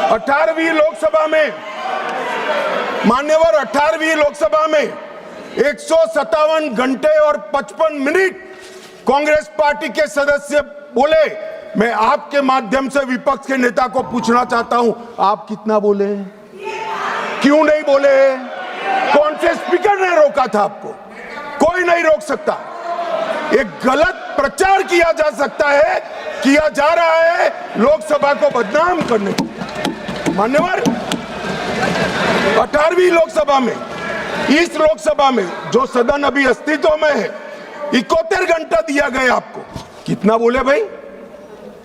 18वीं लोकसभा में मान्यवर 18वीं लोकसभा में 157 घंटे और 55 मिनट कांग्रेस पार्टी के सदस्य बोले। मैं आपके माध्यम से विपक्ष के नेता को पूछना चाहता हूं, आप कितना बोले? क्यों नहीं बोले? कौन से स्पीकर ने रोका था आपको? कोई नहीं रोक सकता। एक गलत प्रचार किया जा सकता है, किया जा रहा है लोकसभा को बदनाम करने को। मान्यवर 18वीं लोकसभा में, इस लोकसभा में जो सदन अभी अस्तित्व में है, 71 घंटा दिया गया आपको। कितना बोले भाई?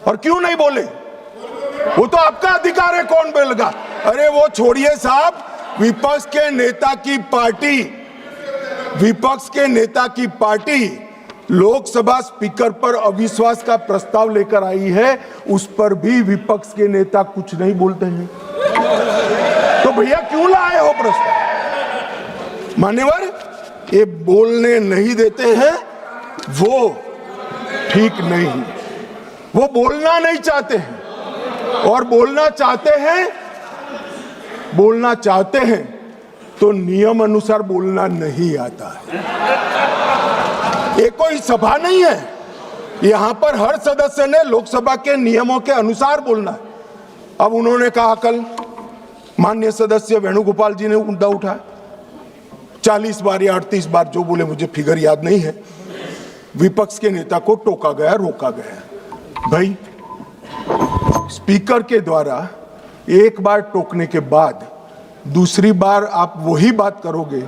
और क्यों नहीं बोले? वो तो आपका अधिकार है, कौन बोलेगा? अरे वो छोड़िए साहब, विपक्ष के नेता की पार्टी लोकसभा स्पीकर पर अविश्वास का प्रस्ताव लेकर आई है, उस पर भी विपक्ष के नेता कुछ नहीं बोलते हैं। तो भैया क्यों लाए हो प्रस्ताव? मान्यवर, ये बोलने नहीं देते हैं, वो ठीक नहीं। वो बोलना नहीं चाहते हैं, और बोलना चाहते हैं तो नियम अनुसार बोलना नहीं आता है। ये कोई सभा नहीं है, यहां पर हर सदस्य ने लोकसभा के नियमों के अनुसार बोलना है। अब उन्होंने कहा, कल माननीय सदस्य वेणुगोपाल जी ने मुद्दा उठाया, 40 बार या 38 बार जो बोले, मुझे फिगर याद नहीं है, विपक्ष के नेता को टोका गया, रोका गया। भाई, स्पीकर के द्वारा एक बार टोकने के बाद दूसरी बार आप वही बात करोगे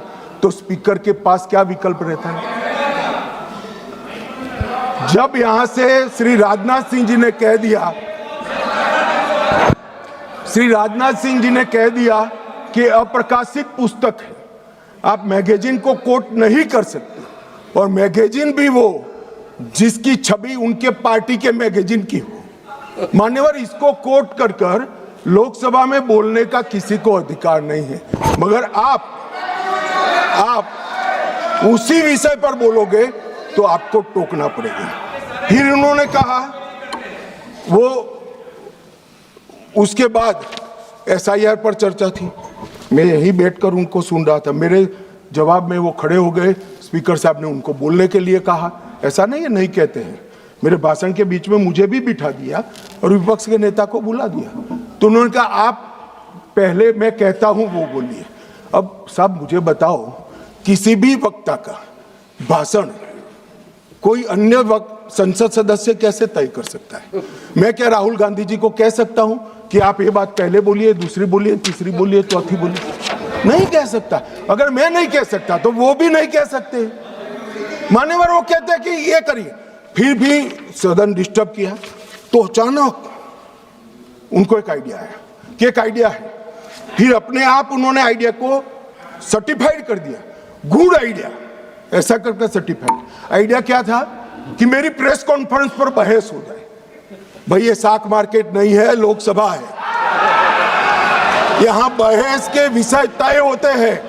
तो स्पीकर के पास क्या विकल्प रहता है? जब यहां से श्री राजनाथ सिंह जी ने कह दिया कि अप्रकाशित पुस्तक है, आप मैगजीन को कोट नहीं कर सकते, और मैगजीन भी वो जिसकी छवि उनके पार्टी के मैगजीन की हो। मान्यवर, इसको कोट कर लोकसभा में बोलने का किसी को अधिकार नहीं है, मगर आप उसी विषय पर बोलोगे तो आपको टोकना पड़ेगा। फिर उन्होंने कहा, वो उसके बाद SIR पर चर्चा थी, मैं यहीं बैठकर उनको सुन रहा था। मेरे जवाब में वो खड़े हो गए, स्पीकर साहब ने उनको बोलने के लिए कहा। ऐसा नहीं है, नहीं कहते हैं। मेरे भाषण के बीच में मुझे भी बिठा दिया और विपक्ष के नेता को बुला दिया। तो उन्होंने कहा, आप पहले मैं कहता हूं वो बोलिए। अब साहब मुझे बताओ, किसी भी वक्ता का भाषण कोई अन्य संसद सदस्य कैसे तय कर सकता है? मैं क्या राहुल गांधी जी को कह सकता हूं कि आप ये बात पहले बोलिए, दूसरी बोलिए, तीसरी बोलिए, चौथी बोलिए? नहीं कह सकता। अगर मैं नहीं कह सकता तो वो भी नहीं कह सकते। मान्यवर, वो कहते हैं कि ये करिए। फिर भी सदन डिस्टर्ब किया तो अचानक उनको एक आइडिया आया कि एक आइडिया है। फिर अपने आप उन्होंने आइडिया को सर्टिफाइड कर दिया, गुड आइडिया, ऐसा करके सर्टिफाइड। आइडिया क्या था कि मेरी प्रेस कॉन्फ्रेंस पर बहस हो जाए। भाई, ये साख मार्केट नहीं है, लोकसभा है। यहां बहस के विषय तय होते हैं,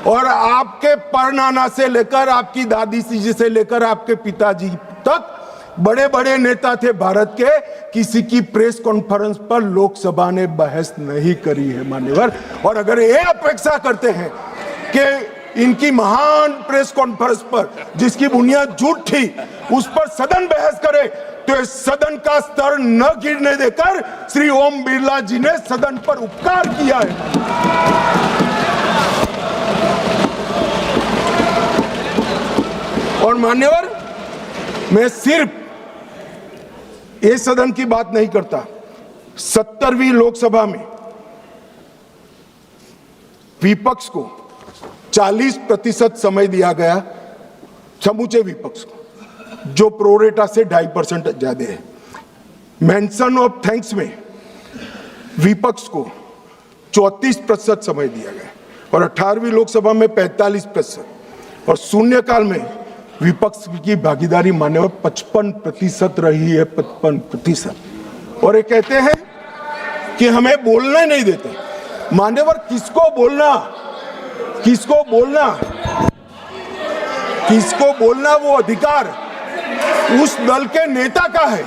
और आपके परनाना से लेकर आपकी दादी जी से लेकर आपके पिताजी तक बड़े बड़े नेता थे भारत के, किसी की प्रेस कॉन्फ्रेंस पर लोकसभा ने बहस नहीं करी है मान्यवर। और अगर ये अपेक्षा करते हैं कि इनकी महान प्रेस कॉन्फ्रेंस पर, जिसकी बुनियाद झूठ थी, उस पर सदन बहस करे, तो इस सदन का स्तर न गिरने देकर श्री ओम बिरला जी ने सदन पर उपकार किया है। और मान्यवर, मैं सिर्फ ये सदन की बात नहीं करता, 70वीं लोकसभा में विपक्ष को 40% समय दिया गया, समूचे विपक्ष को, जो प्रोरेटा से 2.5% ज्यादा है। मेंशन ऑफ थैंक्स में विपक्ष को 34% समय दिया गया, और 18वीं लोकसभा में 45%, और शून्यकाल में विपक्ष की भागीदारी मान्यवर 55% रही है, 55%। और ये कहते हैं कि हमें बोलने नहीं देते। मान्यवर, किसको बोलना, किसको बोलना, किसको बोलना, वो अधिकार उस दल के नेता का है।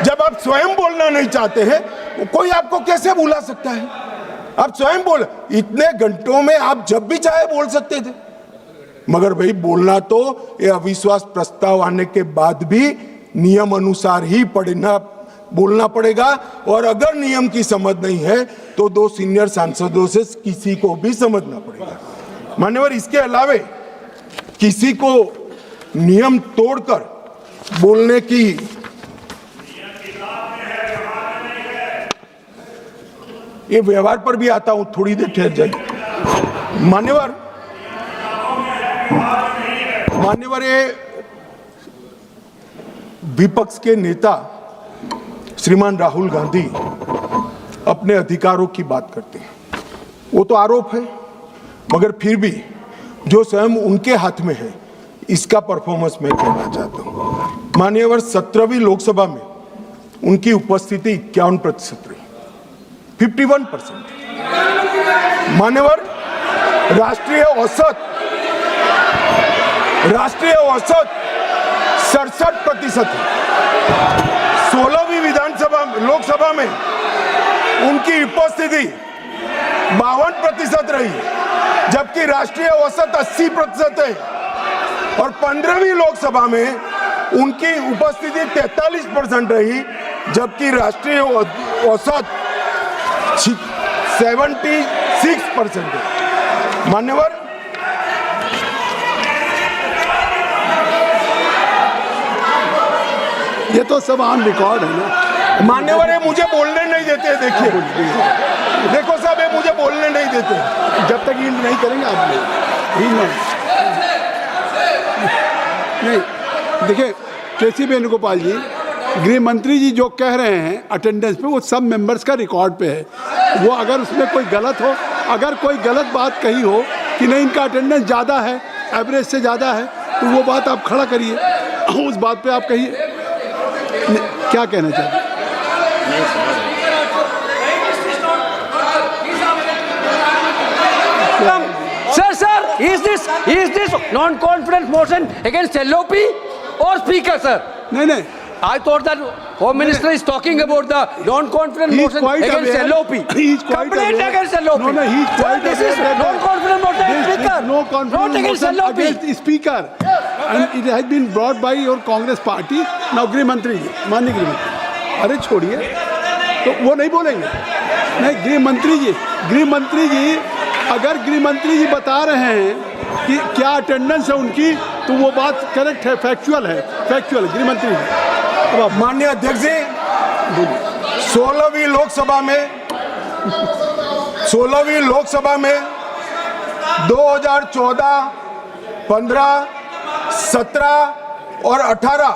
जब आप स्वयं बोलना नहीं चाहते हैं, कोई आपको कैसे बुला सकता है? आप स्वयं बोल, इतने घंटों में आप जब भी चाहे बोल सकते थे, मगर भाई बोलना तो ये अविश्वास प्रस्ताव आने के बाद भी नियम अनुसार ही बोलना पड़ेगा। और अगर नियम की समझ नहीं है तो 2 सीनियर सांसदों से किसी को भी समझना पड़ेगा। मान्यवर, इसके अलावे किसी को नियम तोड़कर बोलने की ये व्यवहार पर भी आता हूं, थोड़ी देर ठहर जाइए। मान्यवर, ये विपक्ष के नेता श्रीमान राहुल गांधी अपने अधिकारों की बात करते हैं, वो तो आरोप है, मगर फिर भी जो स्वयं उनके हाथ में है इसका परफॉर्मेंस मैं कहना चाहता हूं। मान्यवर, 17वीं लोकसभा में उनकी उपस्थिति 51% रही, 51%। मान्यवर, राष्ट्रीय औसत 67% है। 16वीं लोकसभा में उनकी उपस्थिति 52% रही, जबकि राष्ट्रीय औसत 80% है। और 15वीं लोकसभा में उनकी उपस्थिति 43% रही, जबकि राष्ट्रीय औसत 76% है। मान्यवर, ये तो सब ऑन रिकॉर्ड है ना। मान्यवर, ये मुझे बोलने नहीं देते। देखो साहब, ये मुझे बोलने नहीं देते जब तक ये नहीं करेंगे आप नहीं। देखिए केसी वेणुगोपाल जी, गृह मंत्री जी जो कह रहे हैं अटेंडेंस पे, वो सब मेंबर्स का रिकॉर्ड पे है। वो अगर उसमें कोई गलत हो, अगर कोई गलत बात कही हो कि नहीं इनका अटेंडेंस ज़्यादा है, एवरेज से ज़्यादा है, तो वो बात आप खड़ा करिए, उस बात पे आप कहिए क्या कहना चाहते हैं। Sir, is this non-confidence motion against LOP or Speaker, sir? नहीं, I thought that Home Minister is talking about the non-confidence motion against LOP. He is quite Complaint aware. against LOP. No, he is quite This is aware that non-confidence motion against Speaker. No confidence Not against motion LOP. against Speaker. And it has been brought by your Congress party. Now गृह मंत्री जी, माननीय गृह मंत्री, अरे छोड़िए, तो वो नहीं बोलेंगे। नहीं, गृह मंत्री जी अगर गृह मंत्री जी बता रहे हैं कि क्या अटेंडेंस है उनकी, तो वो बात करेक्ट है, फैक्चुअल है गृह मंत्री जी। अब माननीय अध्यक्ष जी, 16वीं लोकसभा में 2014, 15, 17 और 18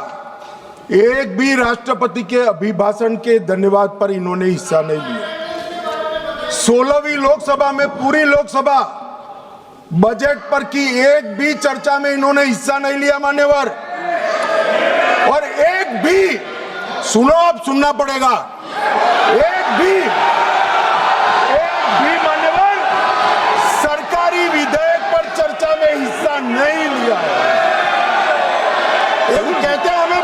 एक भी राष्ट्रपति के अभिभाषण के धन्यवाद पर इन्होंने हिस्सा नहीं लिया। 16वीं लोकसभा में पूरी लोकसभा बजट पर की एक भी चर्चा में इन्होंने हिस्सा नहीं लिया मान्यवर। और एक भी, सुनो, अब सुनना पड़ेगा, एक भी मान्यवर सरकारी विधेयक पर चर्चा में हिस्सा नहीं लिया है। कहते हैं हमें